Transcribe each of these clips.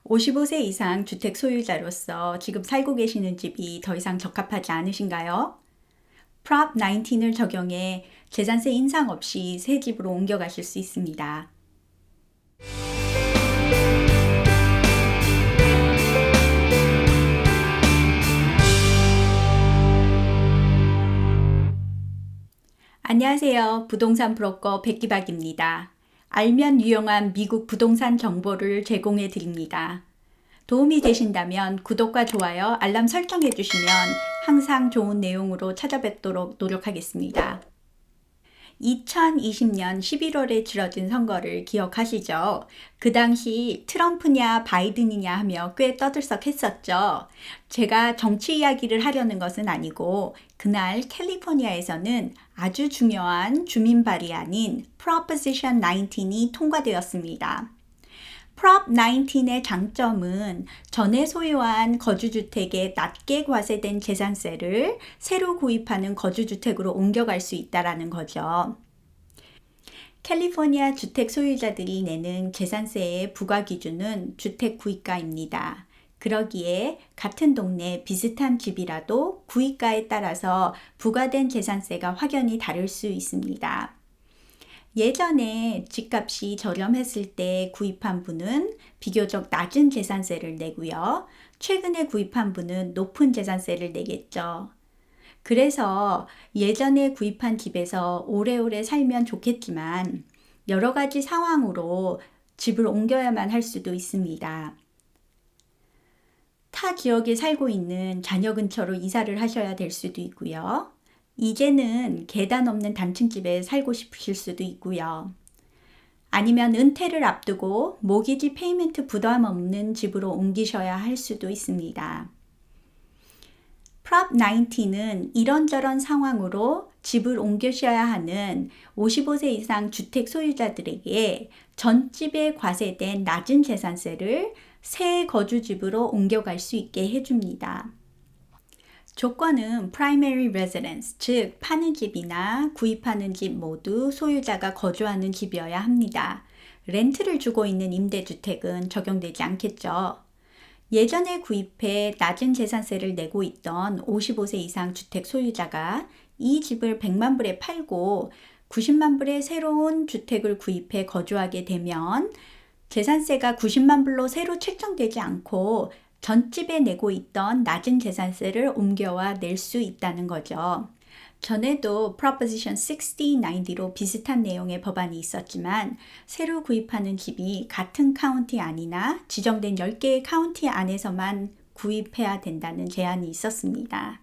55세 이상 주택 소유자로서 지금 살고 계시는 집이 더 이상 적합하지 않으신가요? Prop 19을 적용해 재산세 인상 없이 새 집으로 옮겨가실 수 있습니다. 안녕하세요. 부동산 브로커 백기박입니다. 알면 유용한 미국 부동산 정보를 제공해 드립니다. 도움이 되신다면 구독과 좋아요, 알람 설정해 주시면 항상 좋은 내용으로 찾아뵙도록 노력하겠습니다. 2020년 11월에 치러진 선거를 기억하시죠? 그 당시 트럼프냐 바이든이냐 하며 꽤 떠들썩했었죠. 제가 정치 이야기를 하려는 것은 아니고 그날 캘리포니아에서는 아주 중요한 주민 발의안인 Proposition 19이 통과되었습니다. Prop 19의 장점은 전에 소유한 거주주택에 낮게 과세된 재산세를 새로 구입하는 거주주택으로 옮겨갈 수 있다는 거죠. 캘리포니아 주택 소유자들이 내는 재산세의 부과 기준은 주택 구입가입니다. 그러기에 같은 동네 비슷한 집이라도 구입가에 따라서 부과된 재산세가 확연히 다를 수 있습니다. 예전에 집값이 저렴했을 때 구입한 분은 비교적 낮은 재산세를 내고요. 최근에 구입한 분은 높은 재산세를 내겠죠. 그래서 예전에 구입한 집에서 오래오래 살면 좋겠지만 여러 가지 상황으로 집을 옮겨야만 할 수도 있습니다. 타 지역에 살고 있는 자녀 근처로 이사를 하셔야 될 수도 있고요. 이제는 계단 없는 단층집에 살고 싶으실 수도 있고요. 아니면 은퇴를 앞두고 모기지 페이먼트 부담 없는 집으로 옮기셔야 할 수도 있습니다. Prop 19는 이런저런 상황으로 집을 옮기셔야 하는 55세 이상 주택 소유자들에게 전집에 과세된 낮은 재산세를 새 거주집으로 옮겨갈 수 있게 해줍니다. 조건은 primary residence, 즉 파는 집이나 구입하는 집 모두 소유자가 거주하는 집이어야 합니다. 렌트를 주고 있는 임대주택은 적용되지 않겠죠. 예전에 구입해 낮은 재산세를 내고 있던 55세 이상 주택 소유자가 이 집을 100만 불에 팔고 90만 불의 새로운 주택을 구입해 거주하게 되면 재산세가 90만 불로 새로 책정되지 않고 전집에 내고 있던 낮은 재산세를 옮겨와 낼 수 있다는 거죠. 전에도 Proposition 60, 90로 비슷한 내용의 법안이 있었지만 새로 구입하는 집이 같은 카운티 안이나 지정된 10개의 카운티 안에서만 구입해야 된다는 제한이 있었습니다.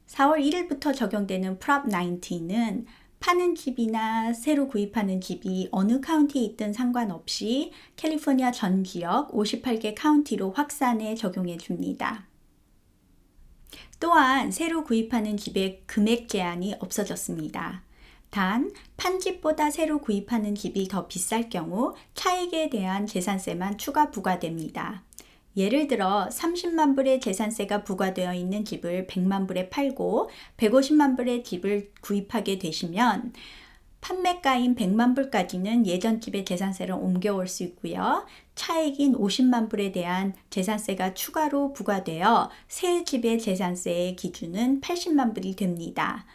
4월 1일부터 적용되는 Prop 19는 파는 집이나 새로 구입하는 집이 어느 카운티에 있든 상관없이 캘리포니아 전 지역 58개 카운티로 확산해 적용해 줍니다. 또한 새로 구입하는 집의 금액 제한이 없어졌습니다. 단, 판 집보다 새로 구입하는 집이 더 비쌀 경우 차익에 대한 재산세만 추가 부과됩니다. 예를 들어 30만 불의 재산세가 부과되어 있는 집을 100만 불에 팔고 150만 불의 집을 구입하게 되시면 판매가인 100만 불까지는 예전 집의 재산세를 옮겨올 수 있고요. 차익인 50만 불에 대한 재산세가 추가로 부과되어 새 집의 재산세의 기준은 80만 불이 됩니다.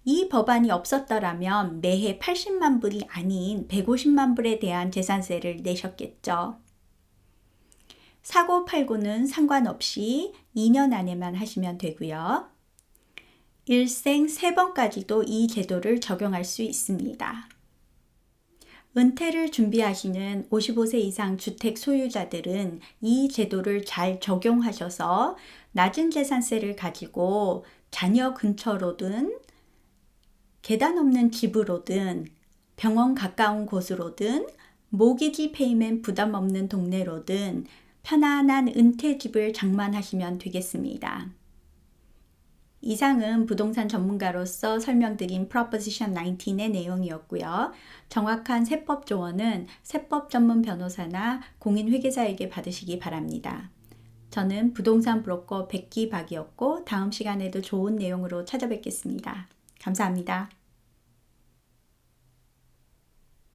이 법안이 없었더라면 매해 80만 불이 아닌 150만 불에 대한 재산세를 내셨겠죠. 사고 팔고는 상관없이 2년 안에만 하시면 되고요. 일생 3번까지도 이 제도를 적용할 수 있습니다. 은퇴를 준비하시는 55세 이상 주택 소유자들은 이 제도를 잘 적용하셔서 낮은 재산세를 가지고 자녀 근처로든 계단 없는 집으로든 병원 가까운 곳으로든 모기지 페이먼트 부담 없는 동네로든 편안한 은퇴집을 장만하시면 되겠습니다. 이상은 부동산 전문가로서 설명드린 Proposition 19의 내용이었고요. 정확한 세법 조언은 세법 전문 변호사나 공인회계사에게 받으시기 바랍니다. 저는 부동산 브로커 백기박이었고 다음 시간에도 좋은 내용으로 찾아뵙겠습니다. 감사합니다.